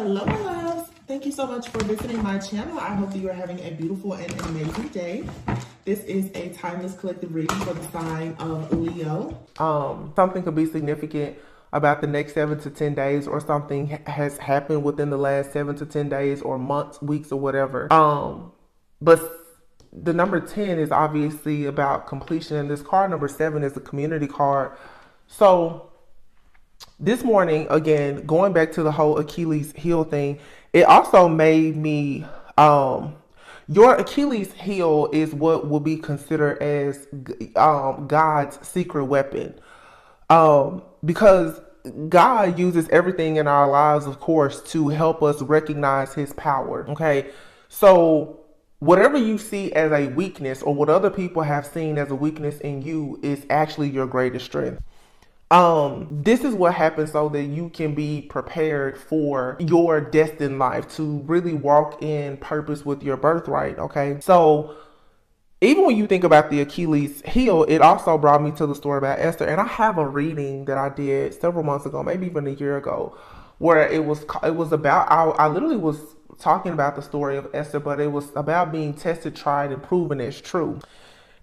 Hello, my loves. Thank you so much for visiting my channel. I hope that you are having a beautiful and amazing day. This is a timeless collective reading for the sign of Leo. Something could be significant about the next 7 to 10 days, or something has happened within the last 7 to 10 days or months, weeks, or whatever. But the number 10 is obviously about completion, and this card number 7 is the community card. So this morning, again, going back to the whole Achilles heel thing, it also made me, your Achilles heel is what will be considered as God's secret weapon. Because God uses everything in our lives, of course, to help us recognize his power. Okay. So whatever you see as a weakness, or what other people have seen as a weakness in you, is actually your greatest strength. This is what happens so that you can be prepared for your destined life, to really walk in purpose with your birthright. Okay. So even when you think about the Achilles heel, it also brought me to the story about Esther. And I have a reading that I did several months ago, maybe even a year ago, where it was about, I literally was talking about the story of Esther, but it was about being tested, tried, and proven as true.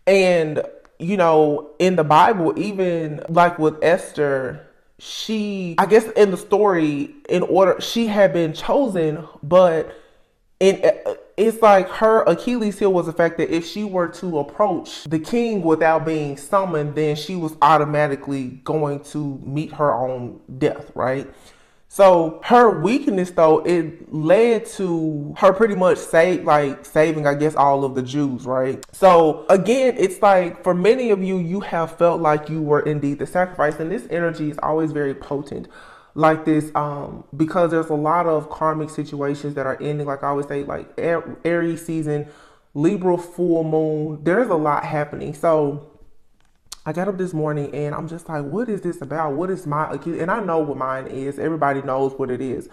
And you know, in the Bible, even like with Esther, I guess in the story, she had been chosen, but it's like her Achilles heel was the fact that if she were to approach the king without being summoned, then she was automatically going to meet her own death, right? So her weakness, though, it led to her pretty much saving, I guess, all of the Jews, right? So again, it's like for many of you, you have felt like you were indeed the sacrifice, and this energy is always very potent like this, because there's a lot of karmic situations that are ending. Like I always say, like Aries season, Libra full moon, there's a lot happening. So I got up this morning and I'm just like, what is this about? What is my Achilles? And I know what mine is. Everybody knows what it is.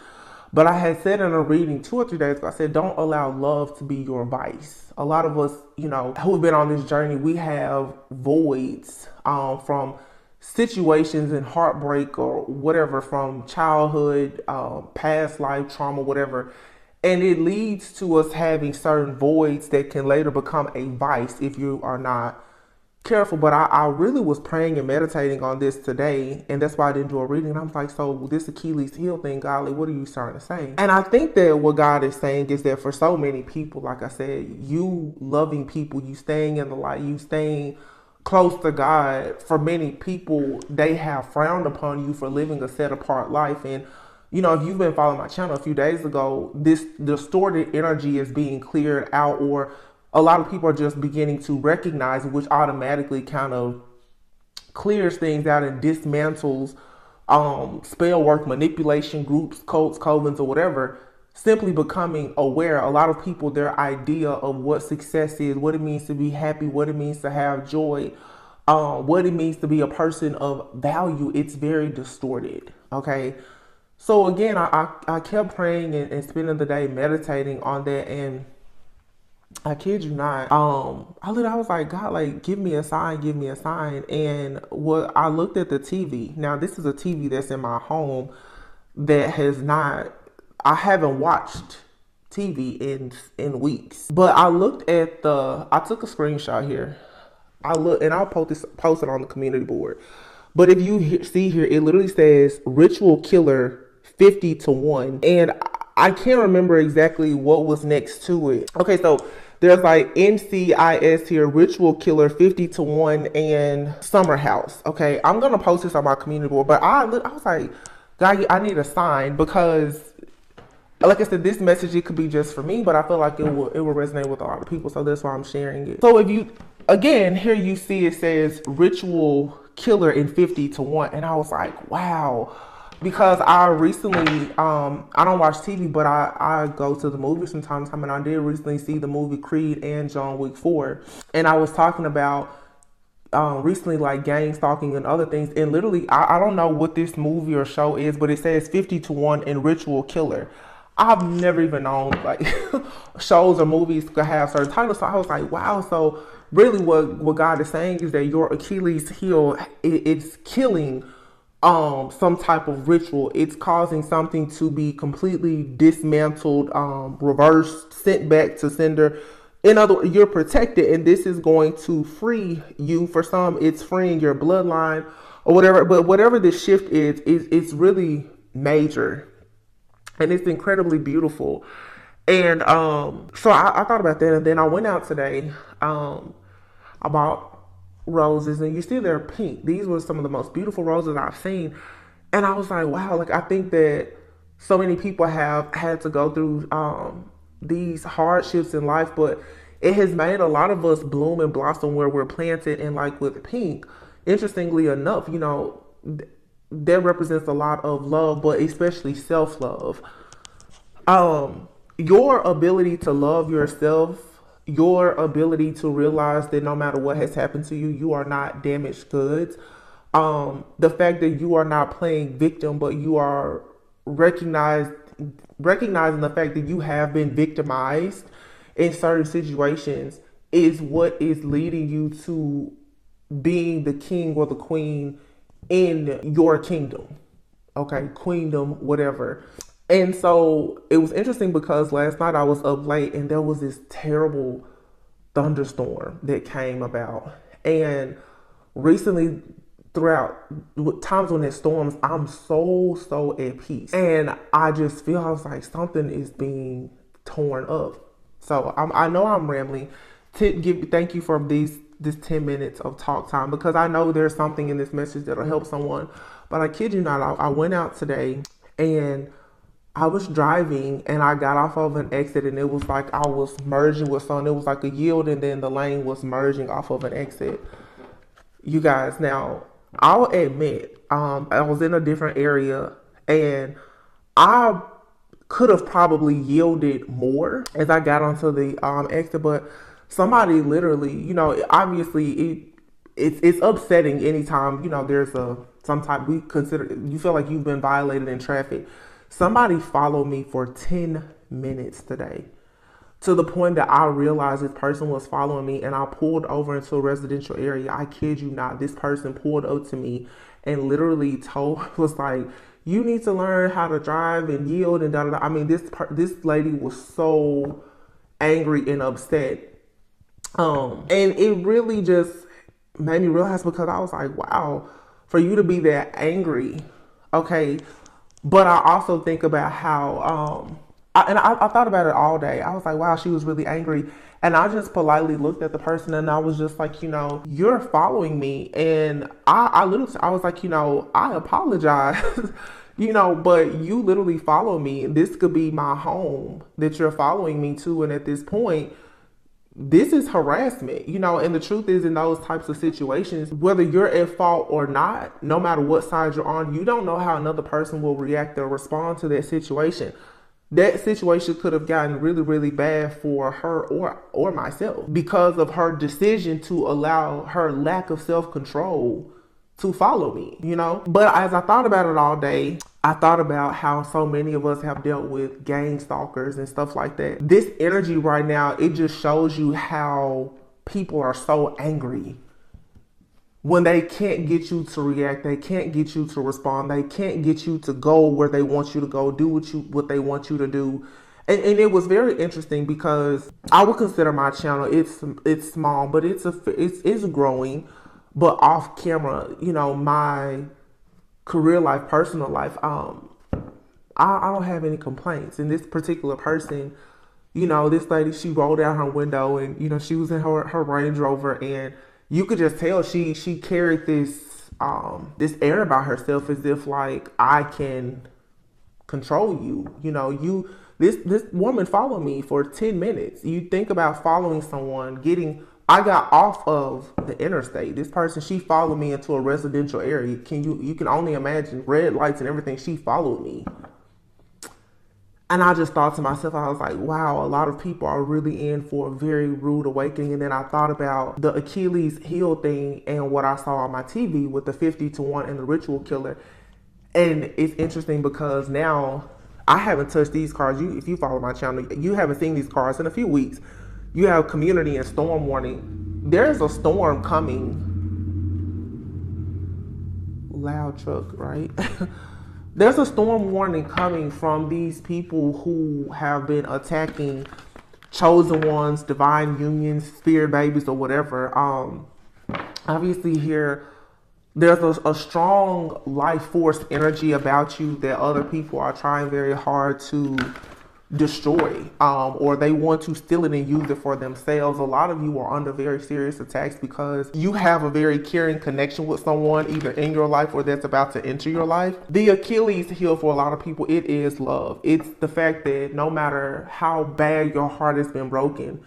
But I had said in a reading 2 or 3 days ago, I said, don't allow love to be your vice. A lot of us, you know, who've been on this journey, we have voids from situations and heartbreak or whatever, from childhood, past life trauma, whatever. And it leads to us having certain voids that can later become a vice if you are not careful. But I really was praying and meditating on this today, and that's why I didn't do a reading. I'm like, so this Achilles heel thing, golly, what are you trying to say? And I think that what God is saying is that for so many people, like I said, you loving people, you staying in the light, you staying close to God, for many people, they have frowned upon you for living a set apart life. And you know, if you've been following my channel a few days ago, this distorted energy is being cleared out, or a lot of people are just beginning to recognize it, which automatically kind of clears things out and dismantles spell work, manipulation, groups, cults, covens, or whatever. Simply becoming aware. A lot of people, their idea of what success is, what it means to be happy, what it means to have joy, what it means to be a person of value, it's very distorted. Okay. So again, I kept praying and spending the day meditating on that, and I kid you not, I was like, God, like, give me a sign, give me a sign. And I looked at the TV. Now, this is a TV that's in my home that I haven't watched TV in weeks. But I looked at I took a screenshot here. And I'll post it on the community board. But if you see here, it literally says ritual killer 50 to 1. And I can't remember exactly what was next to it. Okay, so there's like NCIS here, ritual killer 50 to 1, and summer house. Okay, I'm gonna post this on my community board, but I was like, God, I need a sign, because like I said, this message, it could be just for me, but I feel like it will resonate with a lot of people, so that's why I'm sharing it. So if you, again, here you see it says ritual killer in 50 to 1, and I was like, wow. Because I recently, I don't watch TV, but I go to the movies from time to time, and I did recently see the movie Creed and John Wick 4. And I was talking about recently, like, gang stalking and other things. And literally, I don't know what this movie or show is, but it says 50 to 1 in ritual killer. I've never even known, like, shows or movies could have certain titles. So I was like, wow. So really what God is saying is that your Achilles heel, it's killing some type of ritual. It's causing something to be completely dismantled, reversed, sent back to sender. In other words, you're protected, and this is going to free you. For some, it's freeing your bloodline or whatever. But whatever the shift is, it's really major, and it's incredibly beautiful. And so I thought about that, and then I went out today. I bought roses, and you see they're pink. These were some of the most beautiful roses I've seen, and I was like, wow. Like, I think that so many people have had to go through these hardships in life, but it has made a lot of us bloom and blossom where we're planted. And like with pink, interestingly enough, that represents a lot of love, but especially self-love. Your ability to love yourself, your ability to realize that no matter what has happened to you, you are not damaged goods. The fact that you are not playing victim, but you are recognizing the fact that you have been victimized in certain situations is what is leading you to being the king or the queen in your kingdom. Okay, queendom, whatever. And so it was interesting because last night I was up late and there was this terrible thunderstorm that came about. And recently, throughout times when it storms, I'm so at peace. And I just feel, I was like, something is being torn up. So I know I'm rambling. Thank you for this 10 minutes of talk time, because I know there's something in this message that'll help someone. But I kid you not, I went out today and I was driving and I got off of an exit, and it was like I was merging with someone. It was like a yield, and then the lane was merging off of an exit. You guys, now I'll admit, I was in a different area, and I could have probably yielded more as I got onto the exit, but somebody literally, obviously it's upsetting anytime, there's some type, you feel like you've been violated in traffic. Somebody followed me for 10 minutes today, to the point that I realized this person was following me, and I pulled over into a residential area. I kid you not. This person pulled up to me and literally was like, you need to learn how to drive and yield and da da da. I mean, this lady was so angry and upset. And it really just made me realize, because I was like, wow, for you to be that angry. Okay. But I also think about how, I thought about it all day. I was like, wow, she was really angry. And I just politely looked at the person, and I was just like, you're following me. And I was like, I apologize, but you literally follow me. This could be my home that you're following me to. And at this point, this is harassment, and the truth is, in those types of situations, whether you're at fault or not, no matter what side you're on, you don't know how another person will react or respond to that situation. That situation could have gotten really, really bad for her or myself, because of her decision to allow her lack of self-control to follow me, But as I thought about it all day, I thought about how so many of us have dealt with gang stalkers and stuff like that. This energy right now, it just shows you how people are so angry when they can't get you to react, they can't get you to respond, they can't get you to go where they want you to go, do what they want you to do. And it was very interesting, because I would consider my channel, it's small, but it's growing. But off camera, my career life, personal life, I don't have any complaints. And this particular person, this lady, she rolled down her window, and she was in her Range Rover, and you could just tell she carried this air about herself, as if like, I can control you. This woman followed me for 10 minutes. You think about following someone, I got off of the interstate. This person, she followed me into a residential area. You can only imagine, red lights and everything. She followed me. And I just thought to myself, I was like, wow, a lot of people are really in for a very rude awakening. And then I thought about the Achilles heel thing and what I saw on my TV with the 50-1 and the ritual killer. And it's interesting because now I haven't touched these cards. If you follow my channel, you haven't seen these cards in a few weeks. You have community and storm warning. There's a storm coming loud truck, right? There's a storm warning coming from these people who have been attacking chosen ones, divine unions, spirit babies, or whatever. Obviously here there's a strong life force energy about you that other people are trying very hard to destroy, or they want to steal it and use it for themselves. A lot of you are under very serious attacks because you have a very caring connection with someone either in your life or that's about to enter your life. The Achilles heel for a lot of people, it is love. It's the fact that no matter how bad your heart has been broken,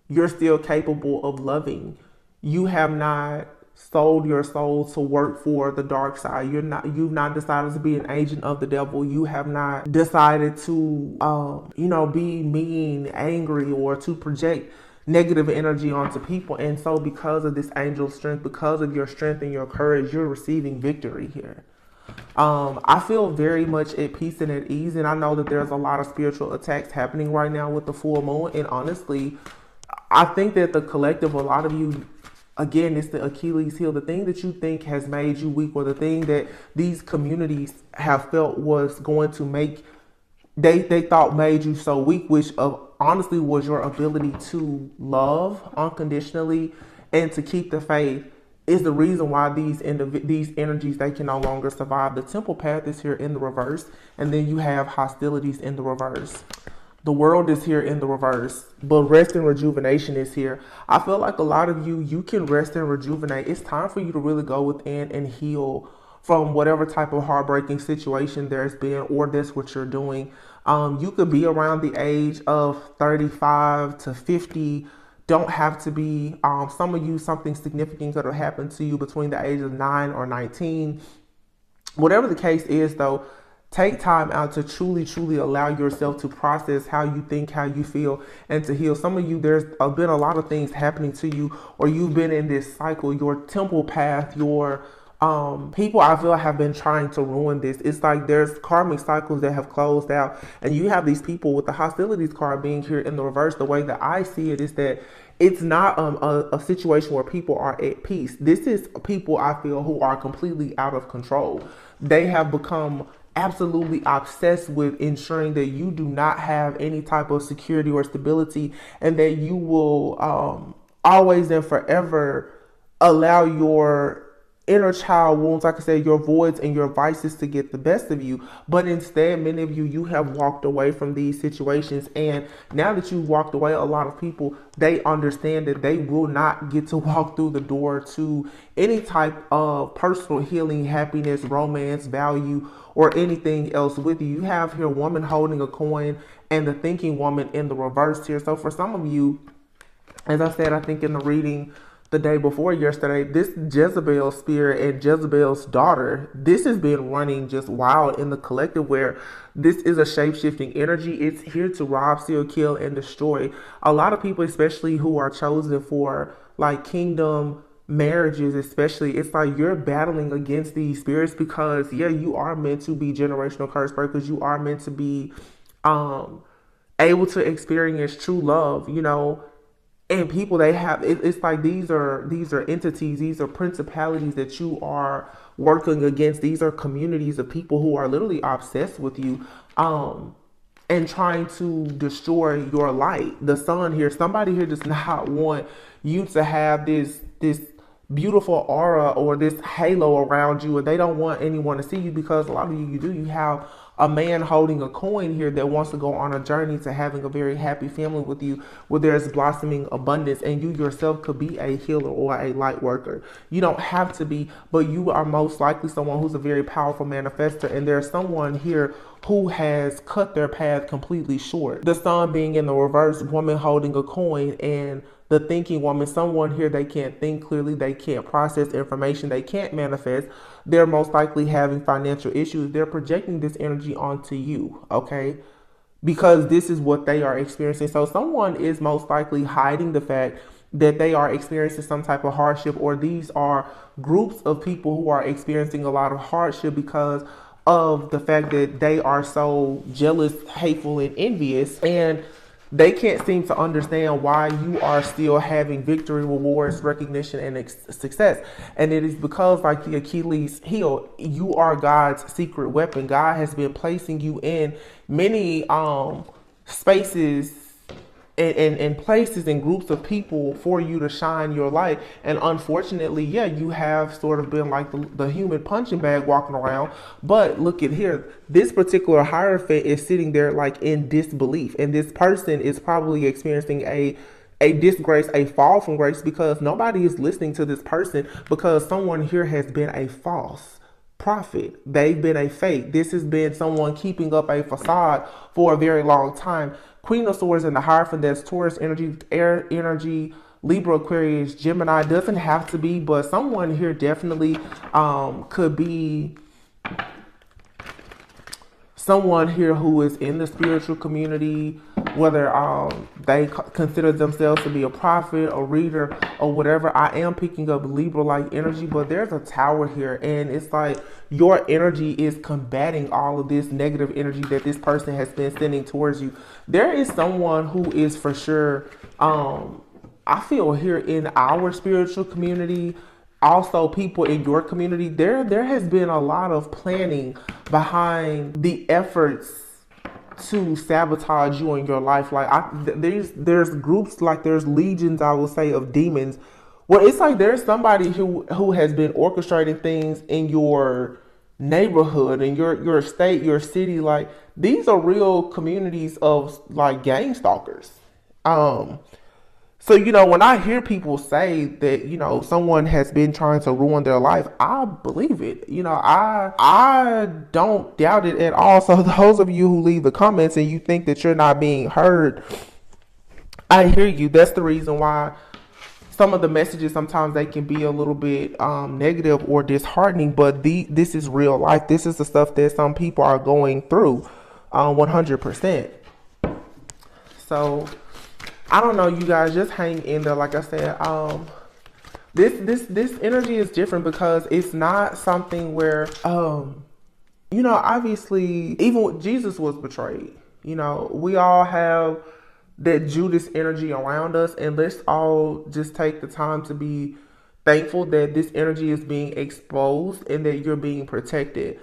you're still capable of loving. You have not sold your soul to work for the dark side. You've not decided to be an agent of the devil. You have not decided to be mean, angry, or to project negative energy onto people. And so because of this angel strength, because of your strength and your courage, you're receiving victory here. I feel very much at peace and at ease, and I know that there's a lot of spiritual attacks happening right now with the full moon. And honestly, I think that the collective, a lot of you, again, it's the Achilles heel. The thing that you think has made you weak, or the thing that these communities have felt was going to make, they thought made you so weak, which honestly was your ability to love unconditionally and to keep the faith, is the reason why these energies, they can no longer survive. The temple path is here in the reverse, and then you have hostilities in the reverse. The world is here in the reverse, but rest and rejuvenation is here. I feel like a lot of you can rest and rejuvenate. It's time for you to really go within and heal from whatever type of heartbreaking situation there's been, or that's what you're doing. You could be around the age of 35 to 50. Don't have to be. Some of you, something significant could have happened to you between the ages of 9 or 19. Whatever the case is, though, take time out to truly, truly allow yourself to process how you think, how you feel, and to heal. Some of you, there's been a lot of things happening to you, or you've been in this cycle, your temple path, your people I feel have been trying to ruin this. It's like there's karmic cycles that have closed out, and you have these people with the hostilities card being here in the reverse. The way that I see it is that it's not a situation where people are at peace. This is people, I feel, who are completely out of control. They have become absolutely obsessed with ensuring that you do not have any type of security or stability, and that you will always and forever allow your inner child wounds, like I said, your voids and your vices to get the best of you. But instead, many of you have walked away from these situations, and now that you've walked away, a lot of people, they understand that they will not get to walk through the door to any type of personal healing, happiness, romance, value, or anything else with you. You have here woman holding a coin and the thinking woman in the reverse here. So for some of you, as I said, I think in the reading the day before yesterday, this Jezebel spirit and Jezebel's daughter, this has been running just wild in the collective, where this is a shape-shifting energy. It's here to rob, steal, kill, and destroy. A lot of people, especially who are chosen for like kingdom marriages, especially, it's like you're battling against these spirits because, yeah, you are meant to be generational curse breakers. You are meant to be able to experience true love, and people, they have it's like these are entities, these are principalities that you are working against. These are communities of people who are literally obsessed with you and trying to destroy your light. The sun here, somebody here does not want you to have this beautiful aura or this halo around you, and they don't want anyone to see you, because a lot of you have a man holding a coin here that wants to go on a journey to having a very happy family with you, where there's blossoming abundance, and you yourself could be a healer or a light worker. You don't have to be, but you are most likely someone who's a very powerful manifester, and there's someone here who has cut their path completely short. The sun being in the reverse, woman holding a coin, and the thinking woman, someone here, they can't think clearly, they can't process information, they can't manifest. They're most likely having financial issues. They're projecting this energy onto you, okay? Because this is what they are experiencing. So someone is most likely hiding the fact that they are experiencing some type of hardship, or these are groups of people who are experiencing a lot of hardship because of the fact that they are so jealous, hateful, and envious. And They can't seem to understand why you are still having victory, rewards, recognition, and success. And it is because, like the Achilles heel, you are God's secret weapon. God has been placing you in many spaces and places and groups of people for you to shine your light. And unfortunately, yeah, you have sort of been like the human punching bag walking around. But look at here, this particular hierophant is sitting there like in disbelief, and this person is probably experiencing a disgrace, a fall from grace, because nobody is listening to this person, because someone here has been a false prophet. They've been a fake. This has been someone keeping up a facade for a very long time. Queen of Swords in the Hierophant, that's Taurus energy, air energy, Libra, Aquarius, Gemini. Doesn't have to be, but someone here definitely could be someone here who is in the spiritual community, whether they consider themselves to be a prophet, a reader, or whatever. I am picking up Libra-like energy, but there's a tower here, and it's like your energy is combating all of this negative energy that this person has been sending towards you. There is someone who is for sure, I feel here in our spiritual community, also people in your community, there has been a lot of planning behind the efforts to sabotage you in your life. Like there's groups, like there's legions, I will say, of demons. Well, it's like there's somebody who has been orchestrating things in your neighborhood, in your state, your city. Like these are real communities of like gang stalkers. So, when I hear people say that, someone has been trying to ruin their life, I believe it. I don't doubt it at all. So those of you who leave the comments and you think that you're not being heard, I hear you. That's the reason why some of the messages, sometimes they can be a little bit negative or disheartening, but this is real life. This is the stuff that some people are going through 100%. So I don't know, you guys, just hang in there. Like I said, this energy is different because it's not something where, obviously, even when Jesus was betrayed, we all have that Judas energy around us, and let's all just take the time to be thankful that this energy is being exposed and that you're being protected.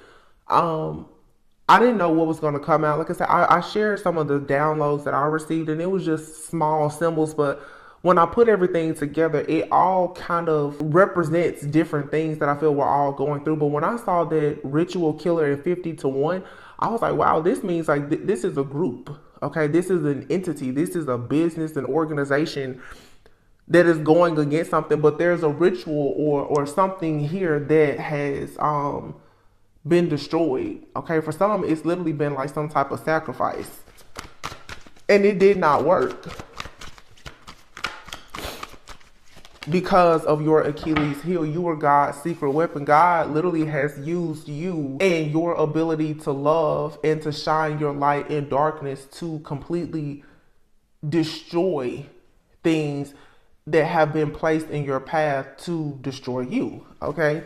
I didn't know what was going to come out. Like I said, I shared some of the downloads that I received, and it was just small symbols. But when I put everything together, it all kind of represents different things that I feel we're all going through. But when I saw that ritual killer in 50-1, I was like, wow, this means like this is a group. Okay, this is an entity. This is a business, an organization that is going against something. But there's a ritual or something here that has been destroyed. Okay, for some it's literally been like some type of sacrifice, and it did not work because of your Achilles heel. You were God's secret weapon. God literally has used you and your ability to love and to shine your light in darkness to completely destroy things that have been placed in your path to destroy you. Okay,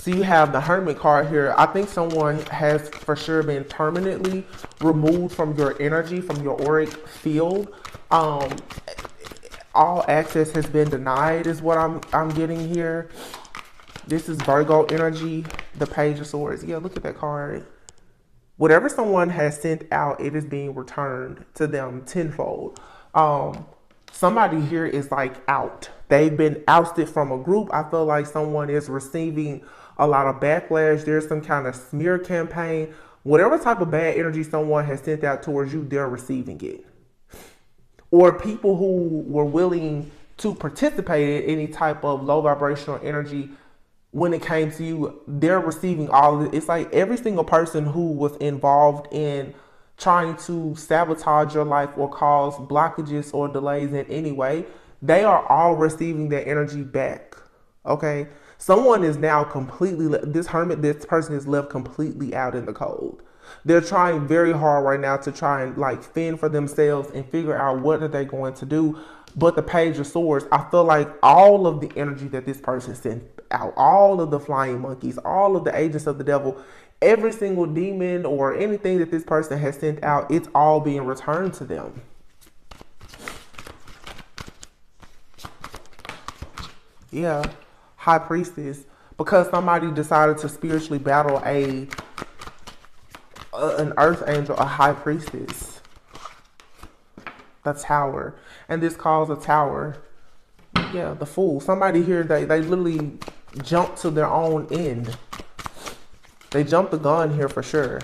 so you have the Hermit card here. I think someone has for sure been permanently removed from your energy, from your auric field. All access has been denied is what I'm getting here. This is Virgo energy, the Page of Swords. Yeah, look at that card. Whatever someone has sent out, it is being returned to them tenfold. Somebody here is like out. They've been ousted from a group. I feel like someone is receiving a lot of backlash. There's some kind of smear campaign. Whatever type of bad energy someone has sent out towards you, they're receiving it. Or people who were willing to participate in any type of low vibrational energy when it came to you, they're receiving all of it. It's like every single person who was involved in trying to sabotage your life or cause blockages or delays in any way, they are all receiving their energy back. Okay? Someone is now completely, this person is left completely out in the cold. They're trying very hard right now to try and like fend for themselves and figure out what are they going to do. But the Page of Swords, I feel like all of the energy that this person sent out, all of the flying monkeys, all of the agents of the devil, Every single demon or anything that this person has sent out, it's all being returned to them. Yeah, high priestess, because somebody decided to spiritually battle an earth angel, a high priestess, the tower, and this calls a tower. Yeah, the fool. Somebody here, they literally jumped to their own end. They jumped the gun here for sure.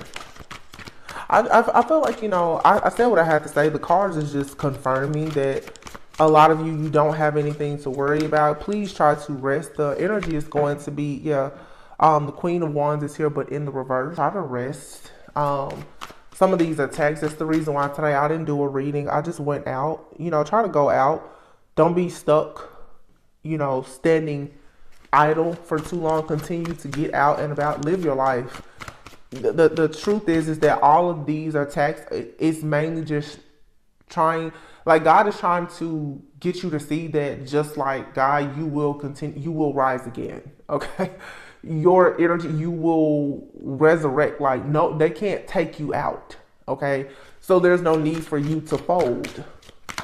I feel like, I said what I had to say. The cards is just confirming that a lot of you don't have anything to worry about. Please try to rest. The energy is going to be, the Queen of Wands is here, but in the reverse. Try to rest. Some of these attacks, that's the reason why today I didn't do a reading. I just went out. Try to go out. Don't be stuck, standing idle for too long. Continue to get out and about. Live your life. The truth is that all of these attacks is mainly just trying, like God is trying to get you to see that just like God, you will continue, you will rise again. Okay. Your energy, you will resurrect. Like, no, they can't take you out. Okay. So there's no need for you to fold.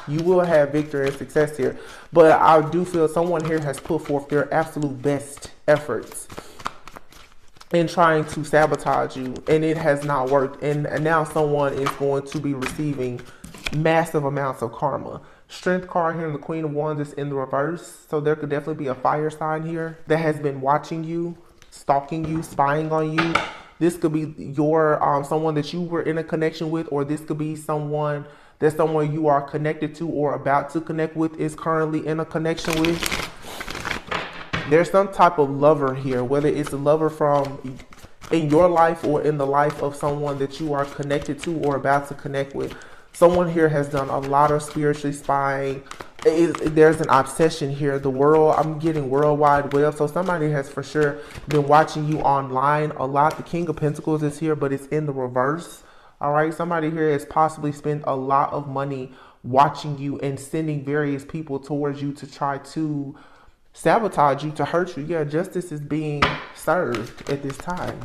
You will have victory and success here. But I do feel someone here has put forth their absolute best efforts in trying to sabotage you, and it has not worked. And now someone is going to be receiving massive amounts of karma. Strength card here in the Queen of Wands is in the reverse. So there could definitely be a fire sign here that has been watching you, stalking you, spying on you. This could be your someone that you were in a connection with, or this could be someone you are connected to or about to connect with is currently in a connection with. There's some type of lover here, whether it's a lover from in your life or in the life of someone that you are connected to or about to connect with. Someone here has done a lot of spiritually spying. There's an obsession here. The world, I'm getting worldwide web. So somebody has for sure been watching you online a lot. The King of Pentacles is here, but it's in the reverse. All right. Somebody here has possibly spent a lot of money watching you and sending various people towards you to try to sabotage you, to hurt you. Yeah, justice is being served at this time.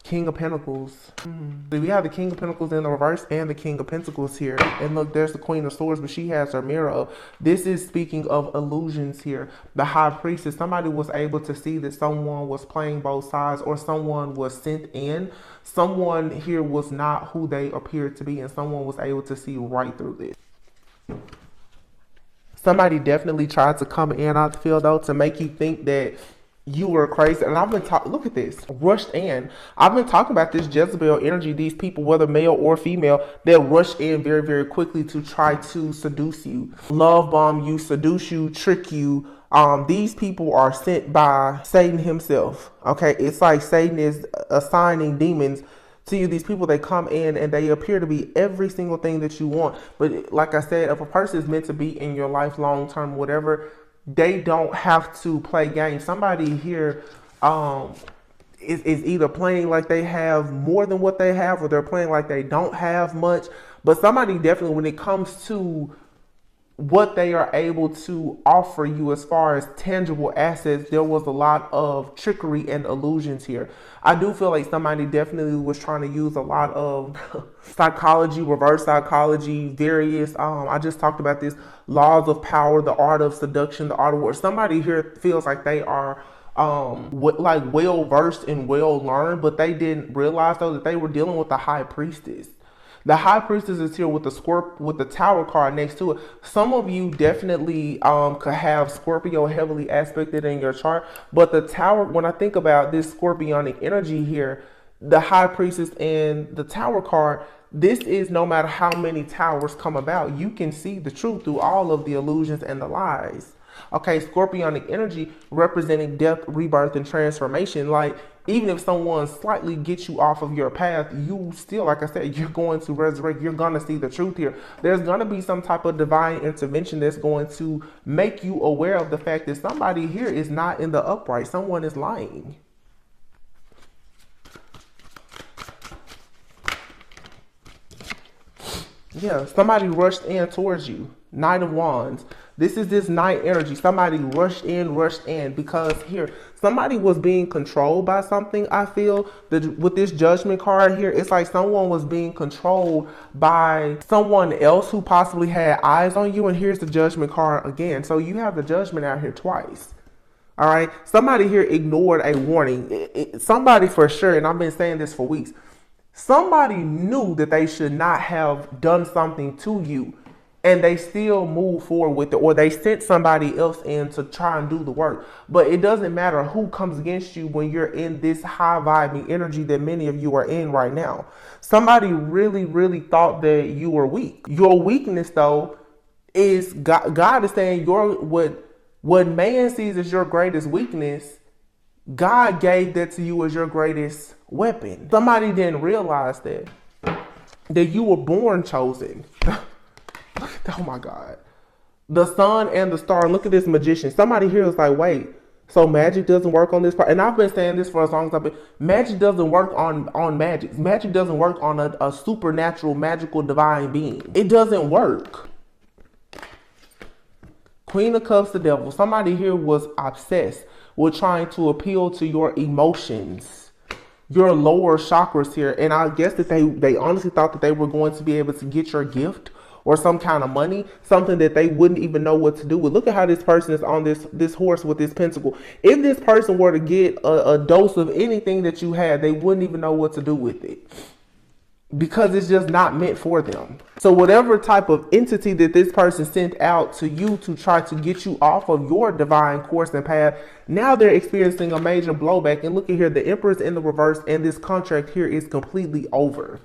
King of Pentacles. So we have the King of Pentacles in the reverse and the King of Pentacles here. And look, there's the Queen of Swords, but she has her mirror up. This is speaking of illusions here. The High Priestess, somebody was able to see that someone was playing both sides, or someone was sent in. Someone here was not who they appeared to be, and someone was able to see right through this. Somebody definitely tried to come in, I feel though, to make you think that you were crazy. And I've been talking, look at this, rushed in. I've been talking about this Jezebel energy. These people, whether male or female, they'll rush in very, very quickly to try to seduce you, love bomb you, seduce you, trick you. These people are sent by Satan himself. Okay. It's like Satan is assigning demons to you. These people, they come in and they appear to be every single thing that you want. But like I said, if a person is meant to be in your life long term, whatever, they don't have to play games. Somebody here is either playing like they have more than what they have, or they're playing like they don't have much. But somebody definitely, when it comes to what they are able to offer you as far as tangible assets, there was a lot of trickery and illusions here. I do feel like somebody definitely was trying to use a lot of psychology, reverse psychology, various, I just talked about this, laws of power, the art of seduction, the art of war. Somebody here feels like they are like well versed and well learned, but they didn't realize though that they were dealing with the High Priestess. The High Priestess is here with the Tower card next to it. Some of you definitely could have Scorpio heavily aspected in your chart, but the Tower, when I think about this Scorpionic energy here, the High Priestess and the Tower card, this is no matter how many towers come about, you can see the truth through all of the illusions and the lies. Okay, Scorpionic energy representing death, rebirth, and transformation. Like, even if someone slightly gets you off of your path, you still, like I said, you're going to resurrect. You're going to see the truth here. There's going to be some type of divine intervention that's going to make you aware of the fact that somebody here is not in the upright. Someone is lying. Yeah, somebody rushed in towards you. Knight of Wands. This is this night energy. Somebody rushed in because here, somebody was being controlled by something. I feel that with this judgment card here, it's like someone was being controlled by someone else who possibly had eyes on you. And here's the judgment card again. So you have the judgment out here twice. All right. Somebody here ignored a warning. Somebody for sure, and I've been saying this for weeks, somebody knew that they should not have done something to you, and they still move forward with it, or they sent somebody else in to try and do the work. But it doesn't matter who comes against you when you're in this high vibing energy that many of you are in right now. Somebody really, really thought that you were weak. Your weakness, though, is God is saying what man sees as your greatest weakness, God gave that to you as your greatest weapon. Somebody didn't realize that you were born chosen. Oh my God. The sun and the star. Look at this magician. Somebody here is like, wait, so magic doesn't work on this part? And I've been saying this for as long as I've been. Magic doesn't work on magic. Magic doesn't work on a supernatural, magical, divine being. It doesn't work. Queen of Cups, the devil. Somebody here was obsessed with trying to appeal to your emotions, your lower chakras here. And I guess that they honestly thought that they were going to be able to get your gift or some kind of money, something that they wouldn't even know what to do with. Look at how this person is on this horse with this pentacle. If this person were to get a dose of anything that you had, they wouldn't even know what to do with it, because it's just not meant for them. So whatever type of entity that this person sent out to you to try to get you off of your divine course and path, now they're experiencing a major blowback. And look at here, the Emperor's in the reverse, and this contract here is completely over.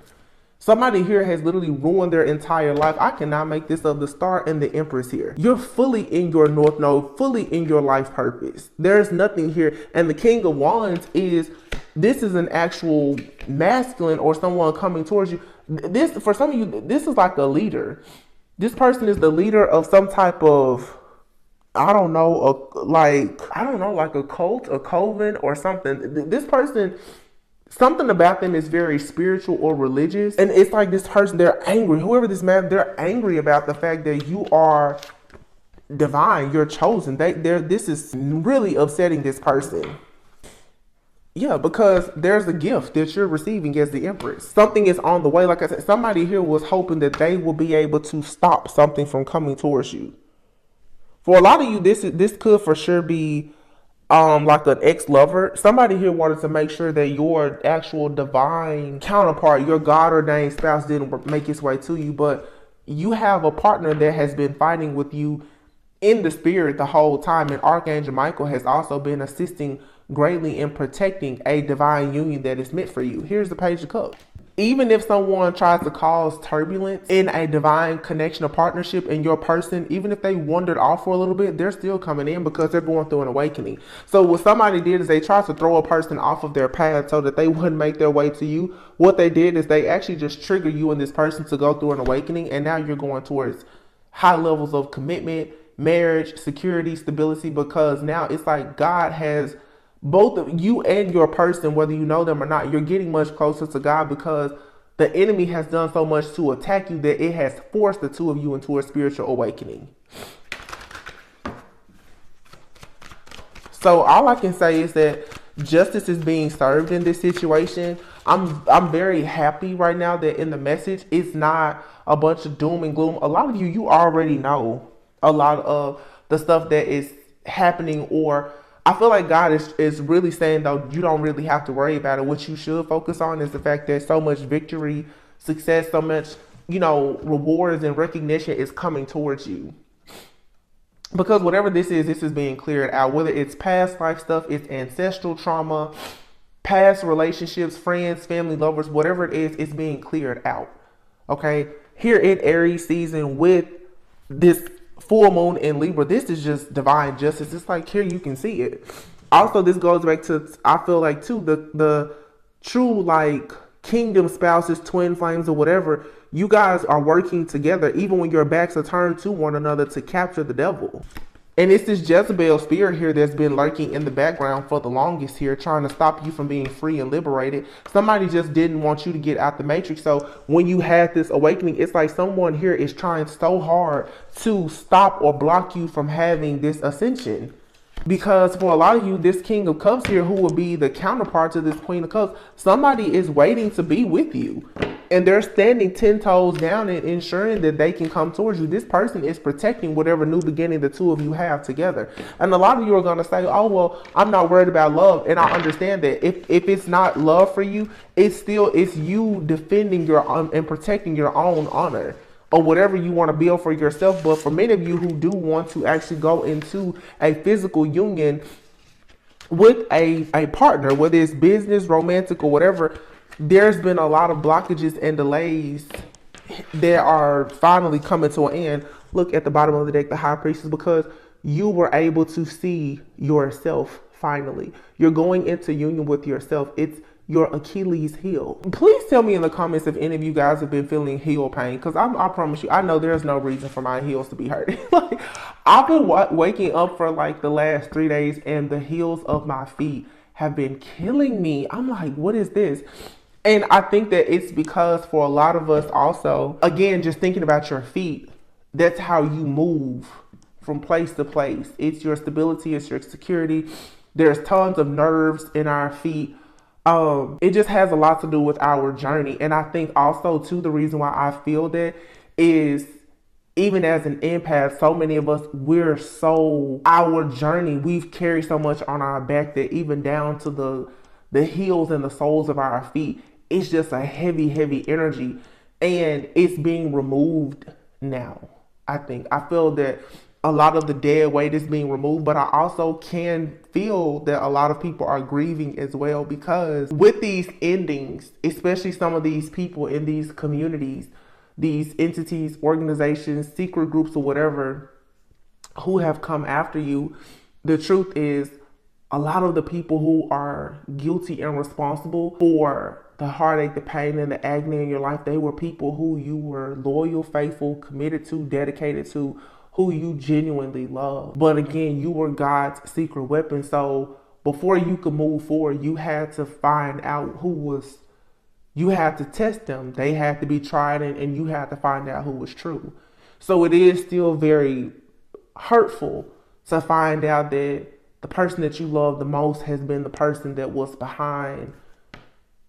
Somebody here has literally ruined their entire life. I cannot make this up. The Star and the Empress here. You're fully in your North Node, fully in your life purpose. There's nothing here. And the King of Wands this is an actual masculine or someone coming towards you. This, for some of you, this is like a leader. This person is the leader of some type of, like a cult, a coven or something. This person, something about them is very spiritual or religious. And it's like this person, they're angry. Whoever this man, they're angry about the fact that you are divine, you're chosen. This is really upsetting this person. Yeah, because there's a gift that you're receiving as the Empress. Something is on the way. Like I said, somebody here was hoping that they will be able to stop something from coming towards you. For a lot of you, this could for sure be like an ex-lover. Somebody here wanted to make sure that your actual divine counterpart, your God-ordained spouse, didn't make its way to you, but you have a partner that has been fighting with you in the spirit the whole time, and Archangel Michael has also been assisting greatly in protecting a divine union that is meant for you. Here's the Page of Cups. Even if someone tries to cause turbulence in a divine connection or partnership in your person, even if they wandered off for a little bit, they're still coming in because they're going through an awakening. So what somebody did is they tried to throw a person off of their path so that they wouldn't make their way to you. What they did is they actually just trigger you and this person to go through an awakening, and now you're going towards high levels of commitment, marriage, security, stability, because now it's like God has both of you and your person, whether you know them or not, you're getting much closer to God because the enemy has done so much to attack you that it has forced the two of you into a spiritual awakening. So all I can say is that justice is being served in this situation. I'm very happy right now that in the message, it's not a bunch of doom and gloom. A lot of you already know a lot of the stuff that is happening, or I feel like God is really saying, though, you don't really have to worry about it. What you should focus on is the fact that so much victory, success, so much, rewards and recognition is coming towards you. Because whatever this is being cleared out, whether it's past life stuff, it's ancestral trauma, past relationships, friends, family, lovers, whatever it is, it's being cleared out. Okay? Here in Aries season with this full moon in Libra, this is just divine justice. It's like here you can see it. Also, this goes back to, I feel like too, the true like kingdom spouses, twin flames, or whatever. You guys are working together even when your backs are turned to one another to capture the devil. And it's this Jezebel spirit here that's been lurking in the background for the longest here, trying to stop you from being free and liberated. Somebody just didn't want you to get out the matrix. So when you had this awakening, it's like someone here is trying so hard to stop or block you from having this ascension. Because for a lot of you, this King of Cups here, who will be the counterpart to this Queen of Cups, somebody is waiting to be with you. And they're standing 10 toes down and ensuring that they can come towards you. This person is protecting whatever new beginning the two of you have together. And a lot of you are going to say, oh, well, I'm not worried about love. And I understand that if it's not love for you, it's you defending your and protecting your own honor, or whatever you want to build for yourself. But for many of you who do want to actually go into a physical union with a partner, whether it's business, romantic, or whatever, there's been a lot of blockages and delays that are finally coming to an end. Look at the bottom of the deck, the High Priestess, because you were able to see yourself finally. You're going into union with yourself. It's your Achilles heel. Please tell me in the comments if any of you guys have been feeling heel pain, because I promise you, I know there's no reason for my heels to be hurt. Like, I've been waking up for like the last 3 days and the heels of my feet have been killing me. I'm like, what is this? And I think that it's because for a lot of us also, again, just thinking about your feet, that's how you move from place to place. It's your stability, it's your security. There's tons of nerves in our feet. It just has a lot to do with our journey. And I think also too, the reason why I feel that is, even as an empath, so many of us, our journey, we've carried so much on our back that even down to the heels and the soles of our feet, it's just a heavy, heavy energy, and it's being removed now. I feel that a lot of the dead weight is being removed, but I also can feel that a lot of people are grieving as well, because with these endings, especially some of these people in these communities, these entities, organizations, secret groups, or whatever, who have come after you, the truth is, a lot of the people who are guilty and responsible for the heartache, the pain, and the agony in your life, they were people who you were loyal, faithful, committed to, dedicated to, who you genuinely love. But again, you were God's secret weapon. So before you could move forward, you had to find out you had to test them. They had to be tried, and you had to find out who was true. So it is still very hurtful to find out that the person that you love the most has been the person that was behind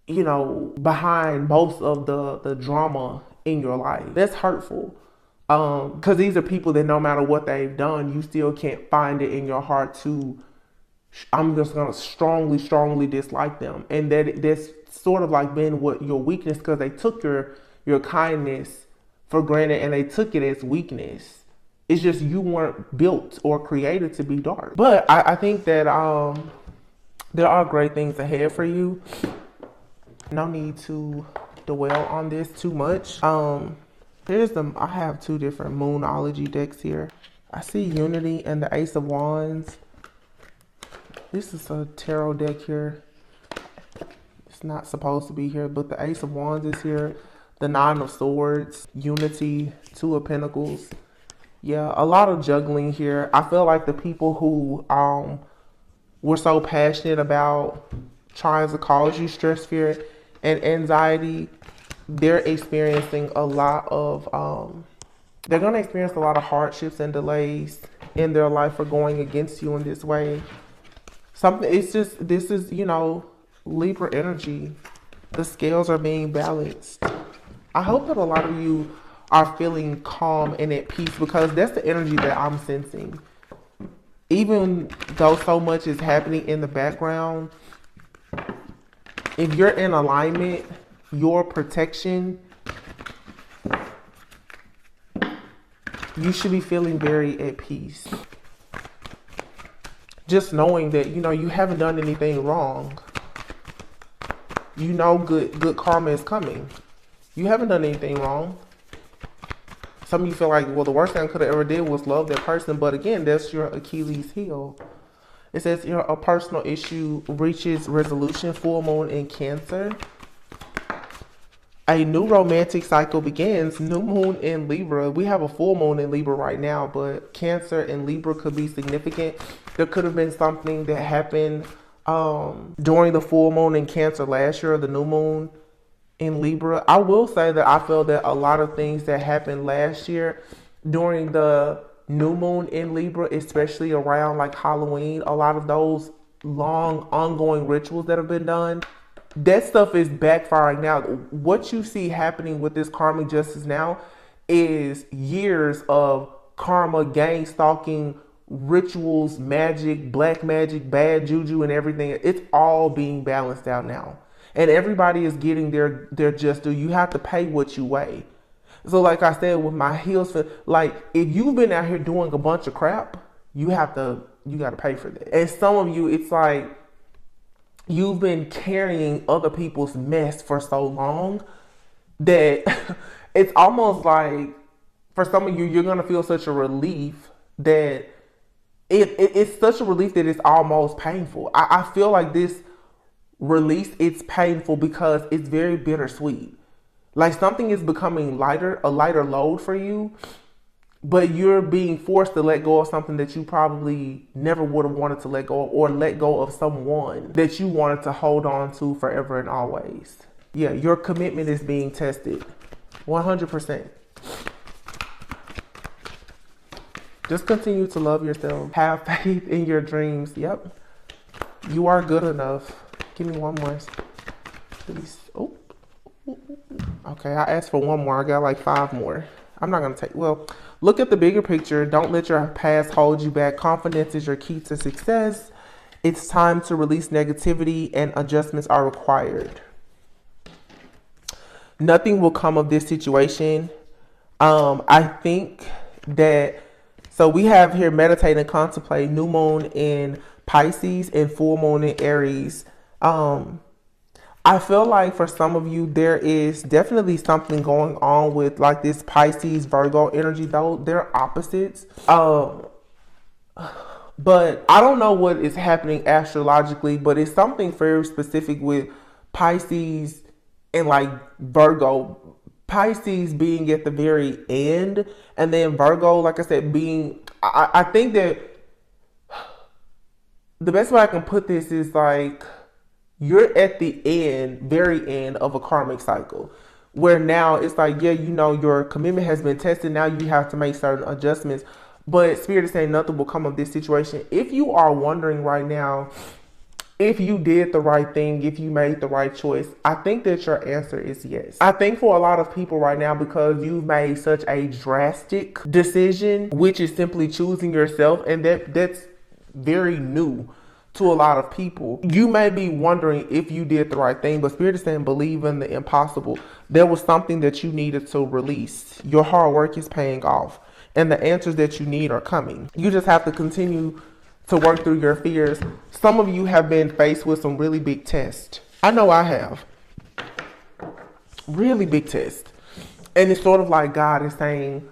most of the drama in your life. That's hurtful. Because these are people that no matter what they've done, you still can't find it in your heart to, I'm just going to strongly, strongly dislike them. And that's sort of like been what your weakness, because they took your kindness for granted and they took it as weakness. It's just you weren't built or created to be dark. But I think that there are great things ahead for you. No need to dwell on this too much. I have two different Moonology decks here. I see Unity and the Ace of Wands. This is a tarot deck here. It's not supposed to be here, but the Ace of Wands is here. The Nine of Swords, Unity, Two of Pentacles. Yeah, a lot of juggling here. I feel like the people who were so passionate about trying to cause you stress, fear, and anxiety, they're experiencing a lot of they're going to experience a lot of hardships and delays in their life for going against you in this way. This is Libra energy. The scales are being balanced. I hope that a lot of you are feeling calm and at peace, because that's the energy that I'm sensing. Even though so much is happening in the background, if you're in alignment, your protection, you should be feeling very at peace. Just knowing that, you haven't done anything wrong. Good karma is coming. You haven't done anything wrong. Some of you feel like, well, the worst thing I could have ever did was love that person. But again, that's your Achilles heel. It says a personal issue reaches resolution, full moon in Cancer. A new romantic cycle begins, new moon in Libra. We have a full moon in Libra right now, but Cancer and Libra could be significant. There could have been something that happened during the full moon in Cancer last year, or the new moon in Libra. I will say that I feel that a lot of things that happened last year during the new moon in Libra, especially around like Halloween, a lot of those long ongoing rituals that have been done, that stuff is backfiring now. What you see happening with this karmic justice now is years of karma, gang stalking, rituals, magic, black magic, bad juju, and everything. It's all being balanced out now. And everybody is getting their just due. You have to pay what you weigh. So like I said, with my heels, like if you've been out here doing a bunch of crap, you got to pay for that. And some of you, it's like you've been carrying other people's mess for so long that it's almost like for some of you, you're going to feel such a relief that it's such a relief that it's almost painful. I feel like this release, it's painful because it's very bittersweet. Like something is becoming lighter, a lighter load for you, but you're being forced to let go of something that you probably never would have wanted to let go of, or let go of someone that you wanted to hold on to forever and always. Yeah, your commitment is being tested. 100%. Just continue to love yourself. Have faith in your dreams. Yep. You are good enough. Give me one more. Please. Oh. Okay, I asked for one more. I got like 5 more. I'm not going to take... Well, look at the bigger picture. Don't let your past hold you back. Confidence is your key to success. It's time to release negativity and adjustments are required. Nothing will come of this situation. I think that... So we have here meditate and contemplate, new moon in Pisces and full moon in Aries. I feel like for some of you, there is definitely something going on with like this Pisces Virgo energy, though they're opposites. But I don't know what is happening astrologically, but it's something very specific with Pisces and like Virgo. Pisces being at the very end, and then Virgo, like I said, being, I think that the best way I can put this is like, you're at the end, very end of a karmic cycle, where now it's like, yeah, you know, your commitment has been tested. Now you have to make certain adjustments, but Spirit is saying nothing will come of this situation. If you are wondering right now, if you did the right thing, if you made the right choice, I think that your answer is yes. I think for a lot of people right now, because you've made such a drastic decision, which is simply choosing yourself, and that's very new to a lot of people. You may be wondering if you did the right thing, but Spirit is saying believe in the impossible. There was something that you needed to release. Your hard work is paying off, and the answers that you need are coming. You just have to continue to work through your fears. Some of you have been faced with some really big tests. I know I have. Really big tests. And it's sort of like God is saying,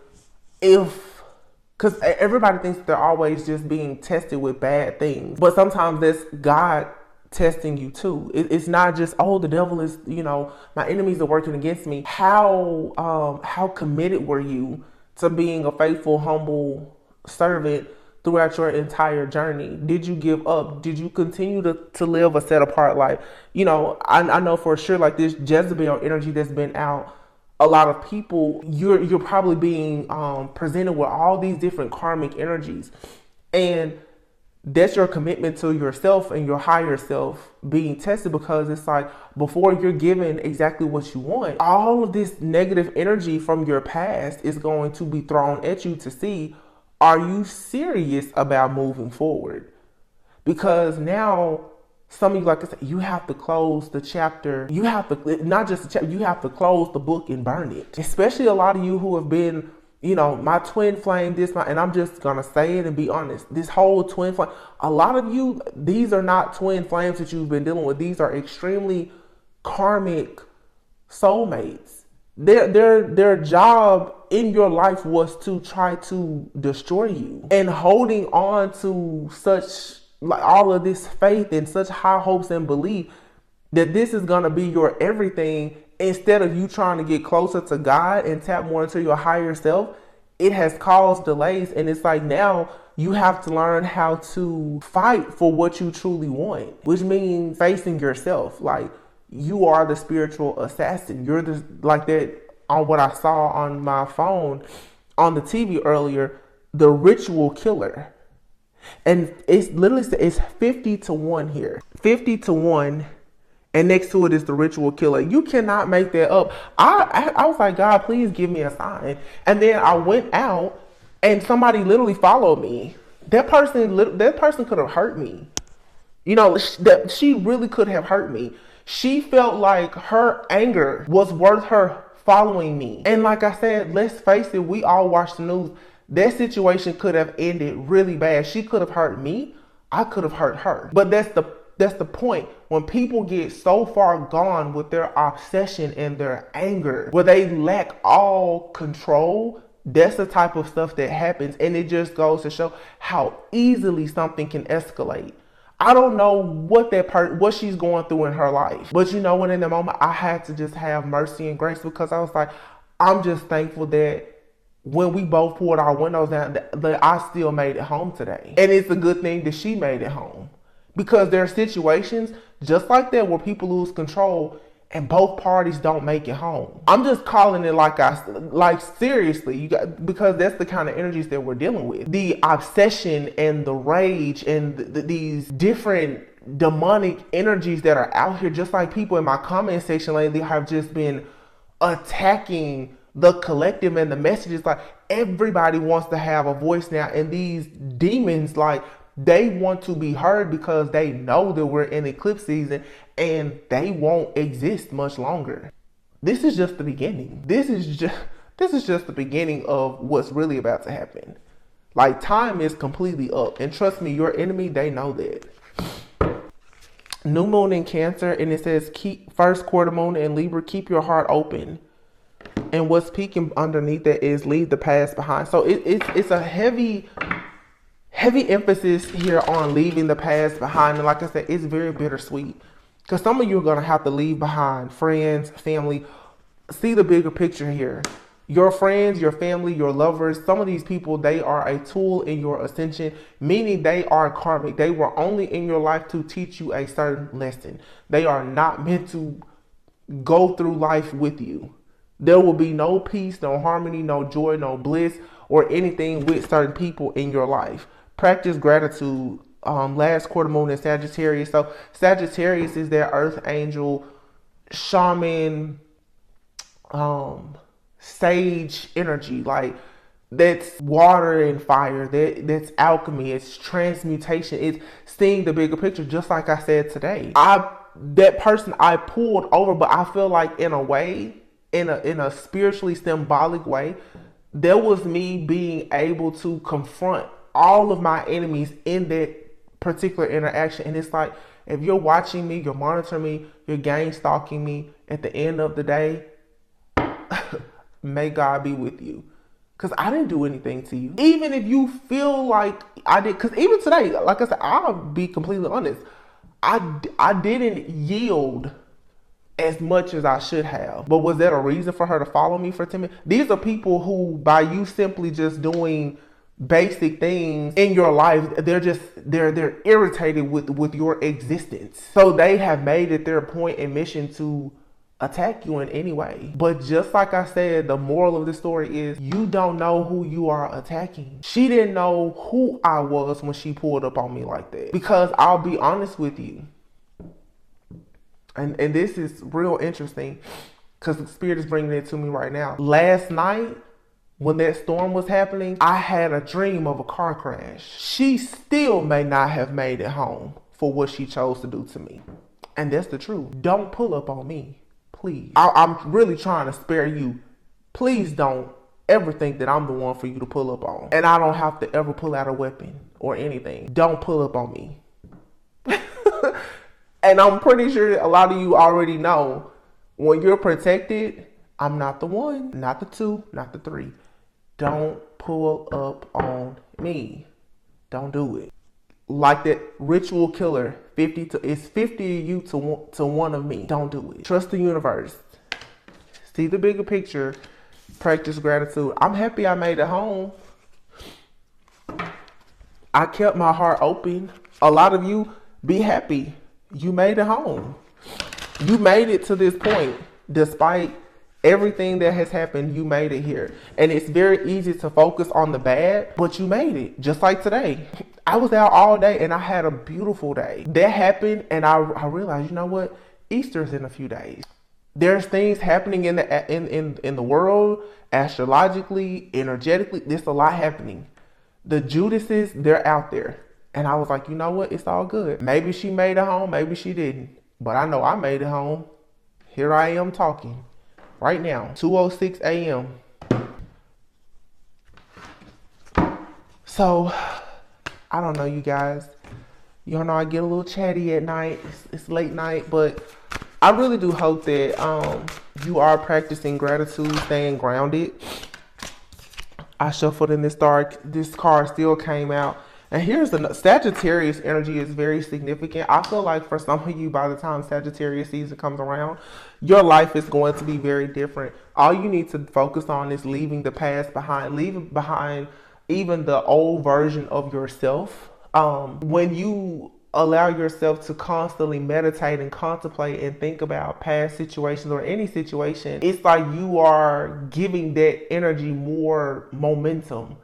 because everybody thinks they're always just being tested with bad things. But sometimes that's God testing you too. It's not just, oh, the devil is, you know, my enemies are working against me. How committed were you to being a faithful, humble servant throughout your entire journey? Did you give up? Did you continue to live a set apart life? You know, I know for sure, like this Jezebel energy that's been out, a lot of people, you're probably being presented with all these different karmic energies, and that's your commitment to yourself and your higher self being tested, because it's like before you're given exactly what you want, all of this negative energy from your past is going to be thrown at you to see, are you serious about moving forward? Because now some of you, like I said, you have to close the chapter. You have to, not just the chapter, you have to close the book and burn it. Especially a lot of you who have been, you know, my twin flame, and I'm just going to say it and be honest. This whole twin flame, a lot of you, these are not twin flames that you've been dealing with. These are extremely karmic soulmates. Their job in your life was to try to destroy you, and holding on to such, like, all of this faith and such high hopes and belief that this is going to be your everything, instead of you trying to get closer to God and tap more into your higher self, it has caused delays. And it's like, now you have to learn how to fight for what you truly want, which means facing yourself. Like, you are the spiritual assassin. You're the, like that on what I saw on my phone on the TV earlier. the ritual killer. And it's literally, it's 50-1 here. 50-1. And next to it is the ritual killer. You cannot make that up. I was like, God, please give me a sign. And then I went out and somebody literally followed me. That person could have hurt me. You know, that she really could have hurt me. She felt like her anger was worth her following me. And like I said, let's face it, we all watch the news. That situation could have ended really bad. She could have hurt me. I could have hurt her. But that's the point. When people get so far gone with their obsession and their anger, where they lack all control, that's the type of stuff that happens. And it just goes to show how easily something can escalate. I don't know what she's going through in her life. But you know what, in the moment, I had to just have mercy and grace, because I was like, I'm just thankful that when we both pulled our windows down, that I still made it home today. And it's a good thing that she made it home. Because there are situations just like that where people lose control and both parties don't make it home. I'm just calling it like seriously, because that's the kind of energies that we're dealing with. The obsession and the rage and these different demonic energies that are out here, just like people in my comment section lately have just been attacking the collective and the messages. Like, everybody wants to have a voice now, and these demons, like, they want to be heard because they know that we're in eclipse season and they won't exist much longer. This is just the beginning. This is just the beginning of what's really about to happen. Like, time is completely up, and trust me, your enemy, they know that. New moon in Cancer, and it says keep first quarter moon in Libra, keep your heart open. And what's peeking underneath that is leave the past behind. So it's a heavy emphasis here on leaving the past behind. And like I said, it's very bittersweet, because some of you are going to have to leave behind friends, family. See the bigger picture here. Your friends, your family, your lovers, some of these people, they are a tool in your ascension, meaning they are karmic. They were only in your life to teach you a certain lesson. They are not meant to go through life with you. There will be no peace, no harmony, no joy, no bliss, or anything with certain people in your life. Practice gratitude. Last quarter moon in Sagittarius. So Sagittarius is their earth angel, shaman, sage energy. Like, that's water and fire. That's alchemy. It's transmutation. It's seeing the bigger picture. Just like I said today, that person I pulled over, but I feel like in a way, in a spiritually symbolic way, there was me being able to confront all of my enemies in that particular interaction. And it's like, if you're watching me, you're monitoring me, you're gang stalking me, at the end of the day, may God be with you. Because I didn't do anything to you. Even if you feel like I did, because even today, like I said, I'll be completely honest, I didn't yield as much as I should have. But was that a reason for her to follow me for 10 minutes? These are people who, by you simply just doing basic things in your life, they're irritated with your existence. So they have made it their point and mission to attack you in any way. But just like I said, the moral of the story is you don't know who you are attacking. She didn't know who I was when she pulled up on me like that. Because I'll be honest with you, and this is real interesting, because the spirit is bringing it to me right now. Last night, when that storm was happening, I had a dream of a car crash. She still may not have made it home for what she chose to do to me. And that's the truth. Don't pull up on me, please. I'm really trying to spare you. Please don't ever think that I'm the one for you to pull up on. And I don't have to ever pull out a weapon or anything. Don't pull up on me. And I'm pretty sure a lot of you already know, when you're protected, I'm not the one, not the two, not the three. Don't pull up on me. Don't do it. Like that ritual killer, it's 50 of you to one of me. Don't do it. Trust the universe. See the bigger picture. Practice gratitude. I'm happy I made it home. I kept my heart open. A lot of you, be happy. You made it home. You made it to this point despite Everything that has happened, you made it here. And it's very easy to focus on the bad, but you made it. Just like today. I was out all day and I had a beautiful day. That happened and I realized, you know what? Easter's in a few days. There's things happening in the world, astrologically, energetically. There's a lot happening. The Judases, they're out there. And I was like, you know what? It's all good. Maybe she made it home, maybe she didn't. But I know I made it home. Here I am talking. Right now, 2:06 a.m. So, I don't know, you guys. You know I get a little chatty at night. It's late night, but I really do hope that you are practicing gratitude, staying grounded. I shuffled in this dark. This card still came out. And here's the Sagittarius energy is very significant. I feel like for some of you, by the time Sagittarius season comes around, your life is going to be very different. All you need to focus on is leaving the past behind, leaving behind even the old version of yourself. When you allow yourself to constantly meditate and contemplate and think about past situations or any situation, it's like you are giving that energy more momentum.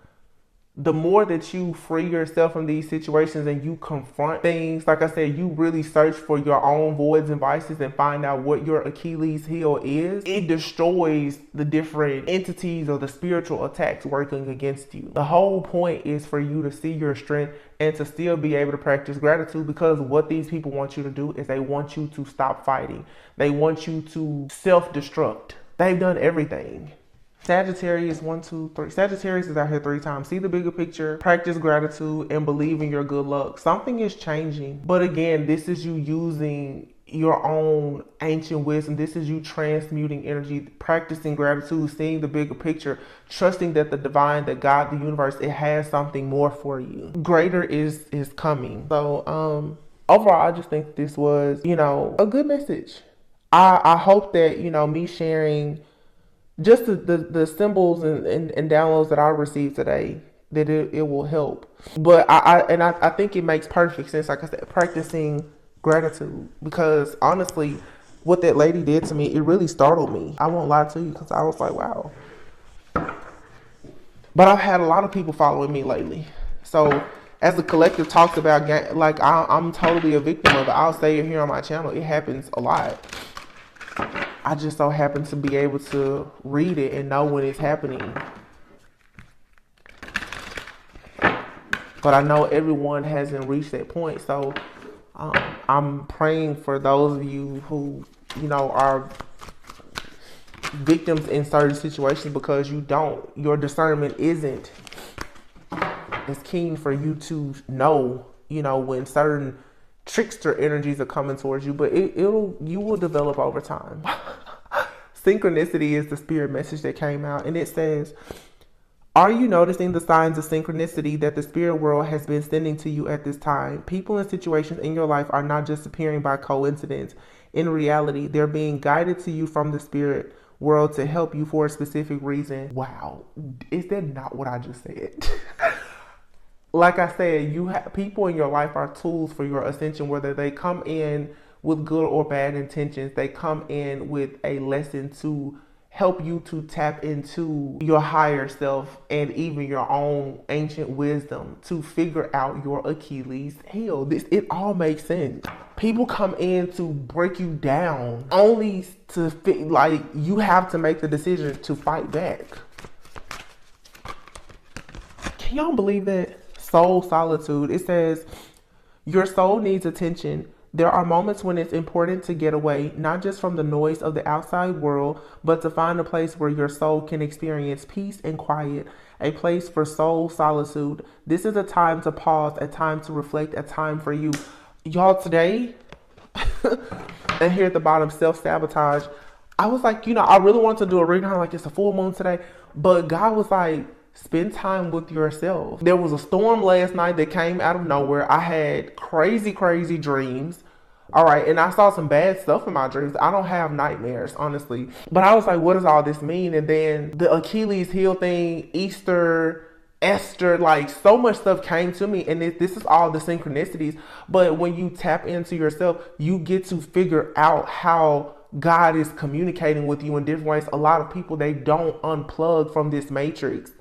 The more that you free yourself from these situations and you confront things, like I said, you really search for your own voids and vices and find out what your Achilles heel is, it destroys the different entities or the spiritual attacks working against you. The whole point is for you to see your strength and to still be able to practice gratitude, because what these people want you to do is they want you to stop fighting. They want you to self-destruct. They've done everything. Sagittarius, 1, 2, 3. Sagittarius is out here 3 times. See the bigger picture, practice gratitude, and believe in your good luck. Something is changing. But again, this is you using your own ancient wisdom. This is you transmuting energy, practicing gratitude, seeing the bigger picture, trusting that the divine, that God, the universe, it has something more for you. Greater is coming. So overall, I just think this was, a good message. I hope that, me sharing just the symbols and downloads that I received today, that it will help. But I think it makes perfect sense, like I said, practicing gratitude, because honestly, what that lady did to me, it really startled me. I won't lie to you, because I was like, wow. But I've had a lot of people following me lately. So as the collective talks about, like I'm totally a victim of it. I'll say it here on my channel. It happens a lot. I just so happen to be able to read it and know when it's happening. But I know everyone hasn't reached that point. So I'm praying for those of you who, are victims in certain situations, because your discernment isn't as keen for you to know, when certain trickster energies are coming towards you, but you will develop over time. Synchronicity is the spirit message that came out, and it says, are you noticing the signs of synchronicity that the spirit world has been sending to you at this time? People and situations in your life are not just appearing by coincidence. In reality, they're being guided to you from the spirit world to help you for a specific reason. Wow, is that not what I just said? Like I said, people in your life are tools for your ascension, whether they come in with good or bad intentions. They come in with a lesson to help you to tap into your higher self and even your own ancient wisdom to figure out your Achilles heel. It all makes sense. People come in to break you down only to like you have to make the decision to fight back. Can y'all believe that? Soul solitude. It says, your soul needs attention. There are moments when it's important to get away, not just from the noise of the outside world, but to find a place where your soul can experience peace and quiet, a place for soul solitude. This is a time to pause, a time to reflect, a time for you. Y'all, today, and here at the bottom, self-sabotage. I was like, I really want to do a reading, like it's a full moon today, but God was like, spend time with yourself. There was a storm last night that came out of nowhere. I had crazy dreams. All right. And I saw some bad stuff in my dreams. I don't have nightmares, honestly. But I was like, what does all this mean? And then the Achilles heel thing, Easter, Esther, like so much stuff came to me. And this is all the synchronicities. But when you tap into yourself, you get to figure out how God is communicating with you in different ways. A lot of people, they don't unplug from this matrix,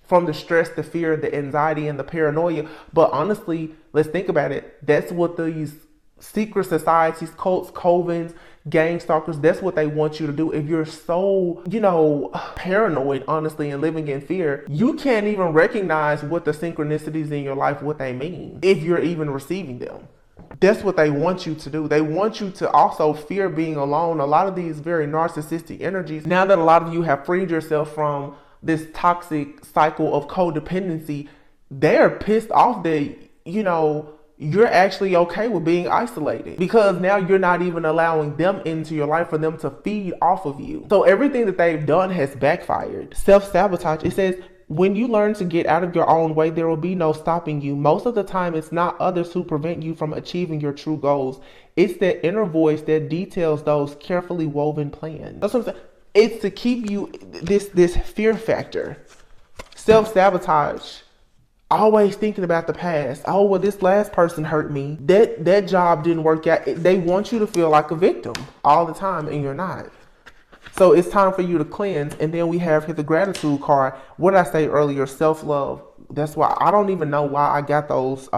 from the stress, the fear, the anxiety, and the paranoia. But honestly, let's think about it. That's what these secret societies, cults, covens, gang stalkers, that's what they want you to do. If you're so, paranoid, honestly, and living in fear, you can't even recognize what the synchronicities in your life, what they mean, if you're even receiving them. That's what they want you to do. They want you to also fear being alone. A lot of these very narcissistic energies, now that a lot of you have freed yourself from this toxic cycle of codependency, they're pissed off that, you're actually okay with being isolated, because now you're not even allowing them into your life for them to feed off of you. So everything that they've done has backfired. Self-sabotage, it says, when you learn to get out of your own way, there will be no stopping you. Most of the time, it's not others who prevent you from achieving your true goals. It's that inner voice that details those carefully woven plans. That's what I'm saying. It's to keep you, this fear factor. Self-sabotage. Always thinking about the past. Oh, well, this last person hurt me. That job didn't work out. They want you to feel like a victim all the time, and you're not. So it's time for you to cleanse. And then we have here the gratitude card. What did I say earlier? Self-love. That's why I don't even know why I got those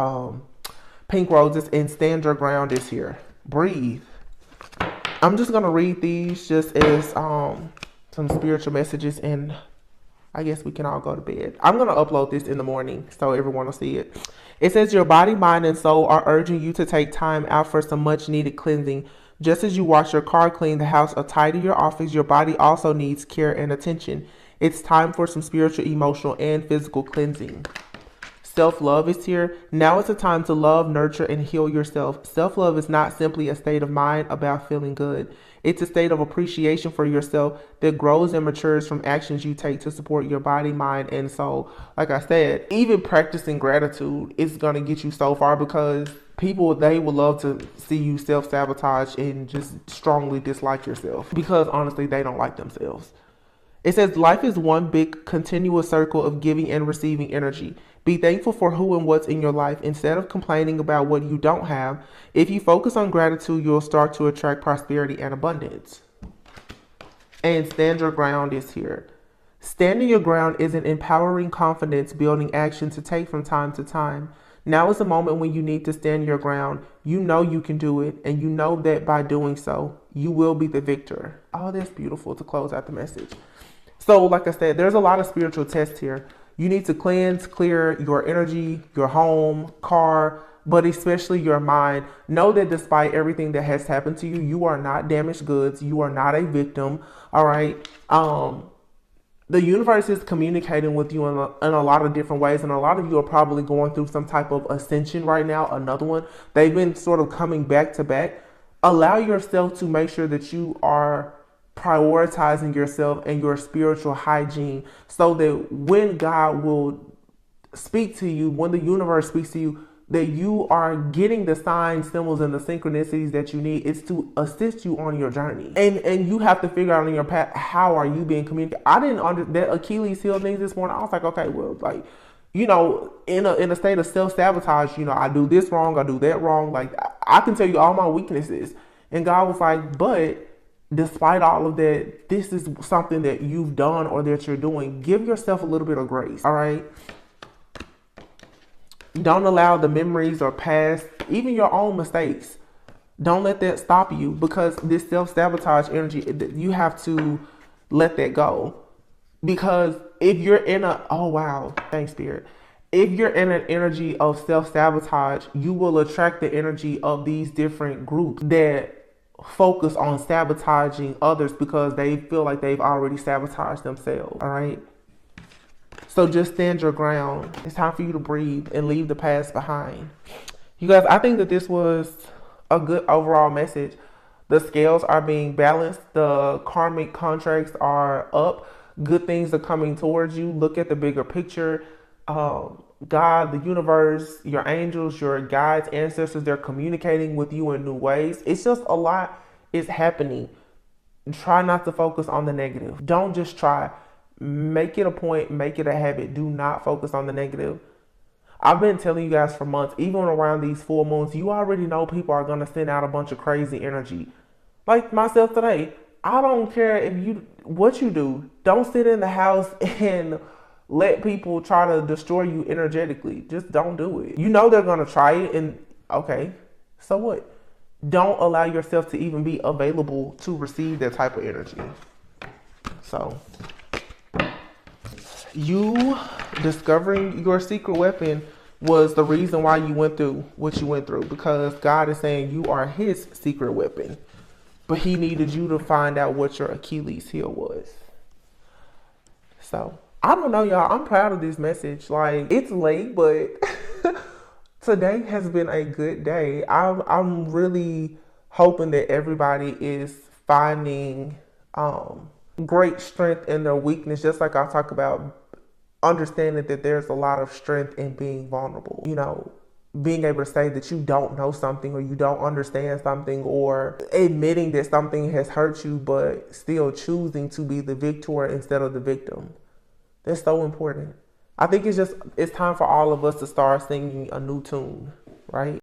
pink roses. And stand your ground is here. Breathe. I'm just going to read these just as some spiritual messages, and I guess we can all go to bed. I'm going to upload this in the morning so everyone will see it. It says, your body, mind, and soul are urging you to take time out for some much needed cleansing. Just as you wash your car, clean the house, or tidy your office, your body also needs care and attention. It's time for some spiritual, emotional, and physical cleansing. Self-love is here. Now is the time to love, nurture, and heal yourself. Self-love is not simply a state of mind about feeling good. It's a state of appreciation for yourself that grows and matures from actions you take to support your body, mind, and soul. Like I said, even practicing gratitude is going to get you so far, because people, they would love to see you self-sabotage and just strongly dislike yourself, because honestly, they don't like themselves. It says, life is one big continuous circle of giving and receiving energy. Be thankful for who and what's in your life instead of complaining about what you don't have. If you focus on gratitude, you'll start to attract prosperity and abundance. And stand your ground is here. Standing your ground is an empowering, confidence building action to take from time to time. Now is the moment when you need to stand your ground. You know you can do it, and you know that by doing so, you will be the victor. Oh, that's beautiful to close out the message. So, like I said, there's a lot of spiritual tests here. You need to cleanse, clear your energy, your home, car, but especially your mind. Know that despite everything that has happened to you, you are not damaged goods. You are not a victim. All right. The universe is communicating with you in a lot of different ways. And a lot of you are probably going through some type of ascension right now. Another one. They've been sort of coming back to back. Allow yourself to make sure that you are prioritizing yourself and your spiritual hygiene, so that when God will speak to you, when the universe speaks to you, that you are getting the signs, symbols, and the synchronicities that you need. It's to assist you on your journey. And you have to figure out in your path, how are you being communicated? I didn't understand that Achilles heel things this morning. I was like, okay, well, like, in a state of self-sabotage, I do this wrong, I do that wrong. Like, I can tell you all my weaknesses. And God was like, but despite all of that, this is something that you've done or that you're doing. Give yourself a little bit of grace, all right? Don't allow the memories or past, even your own mistakes, don't let that stop you, because this self-sabotage energy, you have to let that go. Because if you're in thanks, Spirit. If you're in an energy of self-sabotage, you will attract the energy of these different groups that focus on sabotaging others because they feel like they've already sabotaged themselves. All right. So just stand your ground. It's time for you to breathe and leave the past behind. You guys, I think that this was a good overall message. The scales are being balanced. The karmic contracts are up. Good things are coming towards you. Look at the bigger picture. God, the universe, your angels, your guides, ancestors, they're communicating with you in new ways. It's just a lot is happening. Try not to focus on the negative. Don't just try. Make it a point. Make it a habit. Do not focus on the negative. I've been telling you guys for months, even around these full moons, you already know people are going to send out a bunch of crazy energy. Like myself today, I don't care if you what you do. Don't sit in the house and let people try to destroy you energetically. Just don't do it. You know they're gonna try it, and okay, so what? Don't allow yourself to even be available to receive that type of energy. So, you discovering your secret weapon was the reason why you went through what you went through, because God is saying you are his secret weapon. But he needed you to find out what your Achilles heel was. So, I don't know, y'all. I'm proud of this message. Like, it's late, but today has been a good day. I'm really hoping that everybody is finding great strength in their weakness, just like I talk about understanding that there's a lot of strength in being vulnerable. You know, being able to say that you don't know something or you don't understand something, or admitting that something has hurt you, but still choosing to be the victor instead of the victim. That's so important. I think it's time for all of us to start singing a new tune, right?